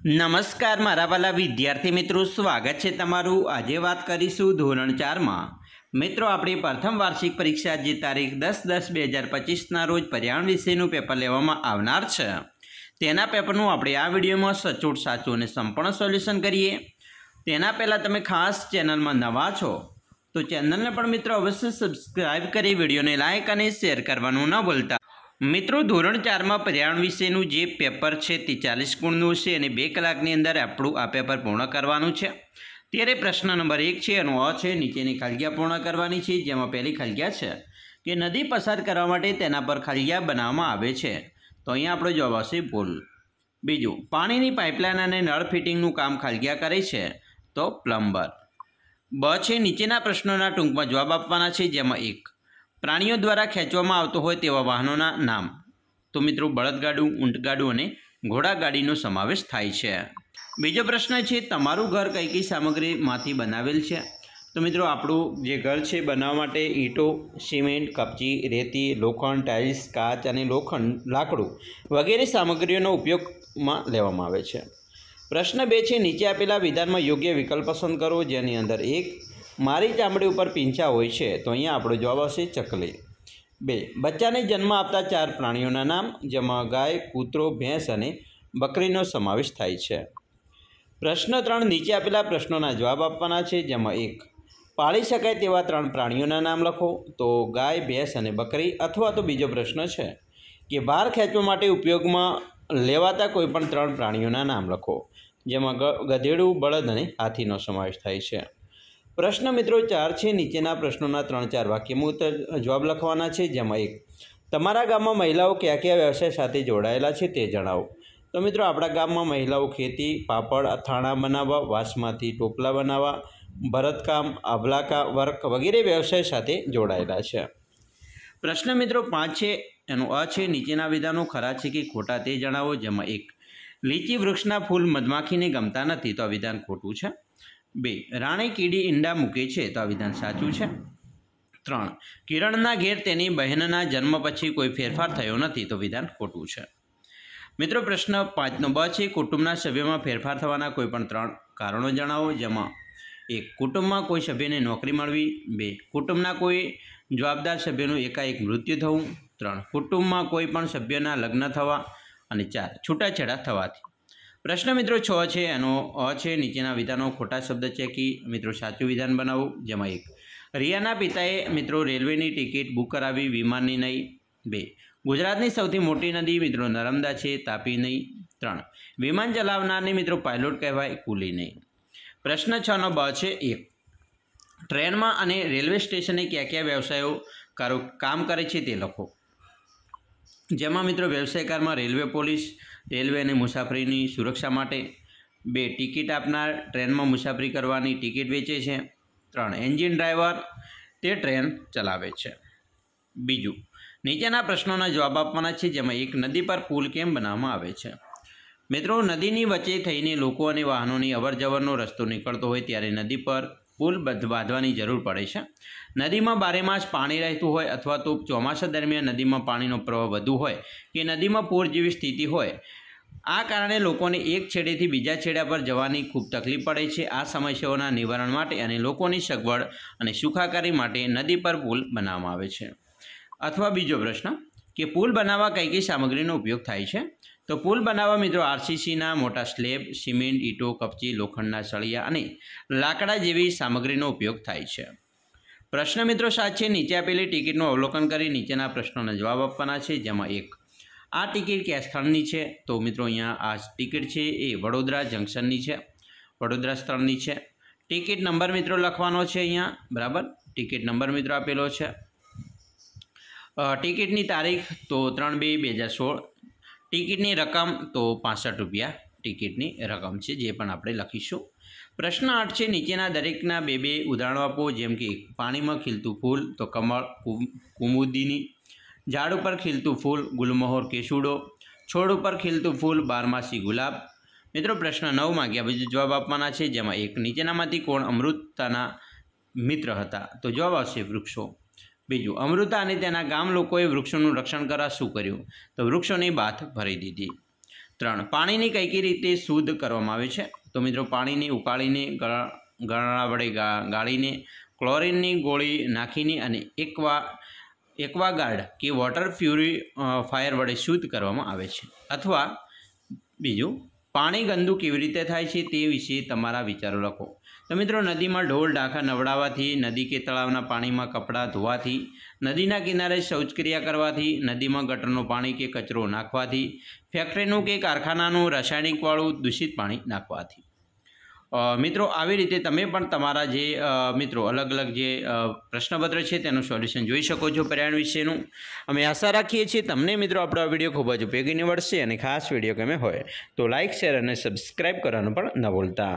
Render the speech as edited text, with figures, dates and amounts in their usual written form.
નમસ્કાર મારા વાલા વિદ્યાર્થી મિત્રો, સ્વાગત છે તમારું। આજે વાત કરીશું ધોરણ 4માં મિત્રો આપણી પ્રથમ વાર્ષિક પરીક્ષા જે તારીખ 10/10/2025ના રોજ પર્યાવરણ વિષયનું પેપર લેવામાં આવનાર છે તેના પેપરનું આપણે આ વિડીયોમાં સચોટ સાચું અને સંપૂર્ણ સોલ્યુશન કરીએ। તેના પહેલાં તમે ખાસ ચેનલમાં નવા છો તો ચેનલને પણ મિત્રો અવશ્ય સબસ્ક્રાઈબ કરી વિડીયોને લાઇક અને શેર કરવાનું ન ભૂલતા। મિત્રો ધોરણ 4માં પર્યાવરણ વિષયનું જે પેપર છે તે 40 ગુણનું છે અને 2 કલાકની અંદર આપણું આ પેપર પૂર્ણ કરવાનું છે। ત્યારે પ્રશ્ન નંબર 1 છે એનો અ છે, નીચેની ખાલીજગ્યા પૂર્ણ કરવાની છે, જેમાં પહેલી ખાલીજગ્યા છે કે નદી પસાર કરવા માટે તેના પર ખાલીજગ્યા બનાવવામાં આવે છે, તો અહીંયા આપણો જવાબ આવશે ભૂલ। બીજું, પાણીની પાઇપલાઇન અને નળ ફિટિંગનું કામ ખાલીજગ્યા કરે છે, તો પ્લમ્બર। બ છે, નીચેના પ્રશ્નોના ટૂંકમાં જવાબ આપવાના છે, જેમાં 1 પ્રાણીઓ દ્વારા ખેંચવામાં આવતો હોય તેવા વાહનોના નામ, તો મિત્રો બળદગાડું, ઊંટગાડું અને ઘોડાગાડીનો સમાવેશ થાય છે। બીજો પ્રશ્ન છે, તમારું ઘર કઈ કઈ સામગ્રીમાંથી બનાવેલ છે, તો મિત્રો આપણું જે ઘર છે બનાવવા માટે ઈંટો, સિમેન્ટ, કપચી, રેતી, લોખંડ, ટાઇલ્સ, કાચ અને લાકડું વગેરે સામગ્રીઓનો ઉપયોગમાં લેવામાં આવે છે। પ્રશ્ન 2 છે, નીચે આપેલા વિધાનમાં યોગ્ય વિકલ્પ પસંદ કરો, જેની અંદર 1 મારી ચામડી ઉપર પીંછા હોય છે, તો અહીંયા આપણો જવાબ આવશે ચકલી। 2 બચ્ચાને જન્મ આપતા 4 પ્રાણીઓના નામ, જેમાં ગાય, કૂતરો, ભેંસ અને બકરીનો સમાવેશ થાય છે। પ્રશ્ન 3 નીચે આપેલા પ્રશ્નોના જવાબ આપવાના છે, જેમાં 1 પાળી શકાય તેવા 3 પ્રાણીઓના નામ લખો, તો ગાય, ભેંસ અને બકરી। અથવા તો બીજો પ્રશ્ન છે કે ભાર ખેંચવા માટે ઉપયોગમાં લેવાતા કોઈપણ 3 પ્રાણીઓના નામ લખો, જેમાં ગધેડું, બળદ અને હાથીનો સમાવેશ થાય છે। પ્રશ્ન મિત્રો 4 છે, નીચેના પ્રશ્નોના 3-4 વાક્યમાં જવાબ લખવાના છે, જેમાં 1 તમારા ગામમાં મહિલાઓ કયા કયા વ્યવસાય સાથે જોડાયેલા છે તે જણાવો, તો મિત્રો આપણા ગામમાં મહિલાઓ ખેતી, પાપડ, અથાણાં બનાવવા, વાંસમાંથી ટોપલા બનાવવા, ભરતકામ, આભલાકા વર્ક વગેરે વ્યવસાય સાથે જોડાયેલા છે। પ્રશ્ન મિત્રો 5 છે, એનો અ છે, નીચેના વિધાનો ખરા છે કે ખોટા તે જણાવો, જેમાં 1 લીચી વૃક્ષના ફૂલ મધમાખીને ગમતા નથી, તો આ વિધાન ખોટું છે। 2 રાણી કીડી ઈંડા મૂકે છે, તો આ વિધાન સાચું છે। 3 કિરણના ઘેર તેની બહેનના જન્મ પછી કોઈ ફેરફાર થયો નથી, તો વિધાન ખોટું છે। મિત્રો પ્રશ્ન 5નો બ છે, કુટુંબના સભ્યોમાં ફેરફાર થવાના કોઈ પણ 3 કારણો જણાવો, જેમાં 1 કુટુંબમાં કોઈ સભ્યને નોકરી મળવી, 2 કુટુંબના કોઈ જવાબદાર સભ્યનું એકાએક મૃત્યુ થવું, 3 કુટુંબમાં કોઈ પણ સભ્યના લગ્ન થવા અને 4 છૂટાછેડા થવાથી। પ્રશ્ન મિત્રો 6 છે, એનો અ છે, નીચેના વિધાનો ખોટા શબ્દ ચેકી મિત્રો સાચું વિધાન બનાવવું, જેમાં 1 રિયાના પિતાએ મિત્રો રેલવેની ટિકિટ બુક કરાવી, વિમાનની નહીં। 2 ગુજરાતની સૌથી મોટી નદી મિત્રો નર્મદા છે, તાપી નહીં। 3 વિમાન ચલાવનારને મિત્રો પાયલોટ કહેવાય, કુલી નહીં। પ્રશ્ન 6નો બ છે, 1 ટ્રેનમાં અને રેલવે સ્ટેશને કયા કયા વ્યવસાયો કામ કરે છે તે લખો, જેમાં મિત્રો વ્યવસાયકારમાં રેલવે પોલીસ, રેલવે અને મુસાફરીની સુરક્ષા માટે। 2 ટિકિટ આપનાર ટ્રેનમાં મુસાફરી કરવાની ટિકિટ વેચે છે। 3 એન્જિન ડ્રાઈવર તે ટ્રેન ચલાવે છે। બીજું, નીચેના પ્રશ્નોના જવાબ આપવાના છે, જેમાં 1 નદી પર પુલ કેમ બનાવવામાં આવે છે, મિત્રો નદીની વચ્ચે થઈને લોકો અને વાહનોની અવરજવરનો રસ્તો નીકળતો હોય ત્યારે નદી પર પુલ બાંધવાની જરૂર પડે છે। નદીમાં બારેમાસ પાણી રહેતું હોય અથવા તો ચોમાસા દરમિયાન નદીમાં પાણીનો પ્રવાહ વધુ હોય કે નદીમાં પૂર જેવી સ્થિતિ હોય, આ કારણે લોકોને એક છેડેથી બીજા છેડા પર જવાની ખૂબ તકલીફ પડે છે। આ સમસ્યાઓના નિવારણ માટે અને લોકોની સગવડ અને સુખાકારી માટે નદી પર પુલ બનાવવામાં આવે છે। અથવા બીજો પ્રશ્ન કે પુલ બનાવવા કઈ કઈ સામગ્રીનો ઉપયોગ થાય છે, તો પુલ બનાવવા મિત્રો આરસીસીના મોટા સ્લેબ, સિમેન્ટ, ઈંટો, કપચી, લોખંડના સળિયા અને લાકડા જેવી સામગ્રીનો ઉપયોગ થાય છે। પ્રશ્ન મિત્રો 7 છે, નીચે આપેલી ટિકિટનું અવલોકન કરી નીચેના પ્રશ્નોના જવાબ આપવાના છે, જેમાં 1 આ ટિકિટ કયા સ્થળની છે, તો મિત્રો અહીંયા આ ટિકિટ છે એ વડોદરા જંકશનની છે, વડોદરા સ્થળની છે। ટિકિટ નંબર મિત્રો લખવાનો છે અહીંયા, બરાબર, ટિકિટ નંબર મિત્રો આપેલો છે। ટિકિટની તારીખ તો 3/2/2016, ટિકિટની રકમ તો 65 રૂપિયા ટિકિટની રકમ છે, જે પણ આપણે લખીશું। પ્રશ્ન 8 છે, નીચેના દરેકના 2 ઉદાહરણો આપો, જેમ કે પાણીમાં ખીલતું ફૂલ તો કમળ, કુમુદિની, ઝાડ ઉપર ખીલતું ફૂલ ગુલમહોર, કેસુડો, છોડ ઉપર ખીલતું ફૂલ બારમાસી ગુલાબ। મિત્રો પ્રશ્ન 9 માંગ્યા પછી જવાબ આપવાના છે, જેમાં 1 નીચેનામાંથી કોણ અમૃતાના મિત્ર હતા, તો જવાબ આવશે વૃક્ષો। બીજું, અમૃતા અને તેના ગામ લોકોએ વૃક્ષોનું રક્ષણ કરવા શું કર્યું, તો વૃક્ષોની બાથ ભરી દીધી। 3 પાણીની કઈ કઈ રીતે શુદ્ધ કરવામાં આવે છે? તો મિત્રો પાણીને ઉકાળીને, ગળણા વડે ગાળીને, ક્લોરીનની ગોળી નાખીને અને એક્વાગાર્ડ કે વોટર પ્યુરિફાયર વડે શુદ્ધ કરવામાં આવે છે. અથવા બીજું, પાણી ગંદુ કેવી રીતે થાય છે તે વિશે તમારા વિચારો લખો. તો મિત્રો, નદીમાં ઢોલ ઢાંખા નવડાવવાથી, નદી કે તળાવના પાણીમાં કપડાં ધોવાથી, નદીના કિનારે શૌચક્રિયા કરવાથી, નદીમાં ગટરનું પાણી કે કચરો નાખવાથી, ફેક્ટરીનું કે કારખાનાનું રાસાયણિકવાળું દૂષિત પાણી નાખવાથી. મિત્રો, આવી રીતે તમે પણ તમારા જે મિત્રો અલગ અલગ જે પ્રશ્નપત્ર છે તેનું સોલ્યુશન જોઈ શકો છો પર્યાવરણ વિશેનું. અમે આશા રાખીએ છીએ તમને મિત્રો આપણો આ વિડીયો ખૂબ જ ઉપયોગી નીવડશે અને ખાસ વિડીયો ગમે હોય તો લાઇક, શેર અને સબસ્ક્રાઈબ કરવાનું પણ ન ભૂલતા.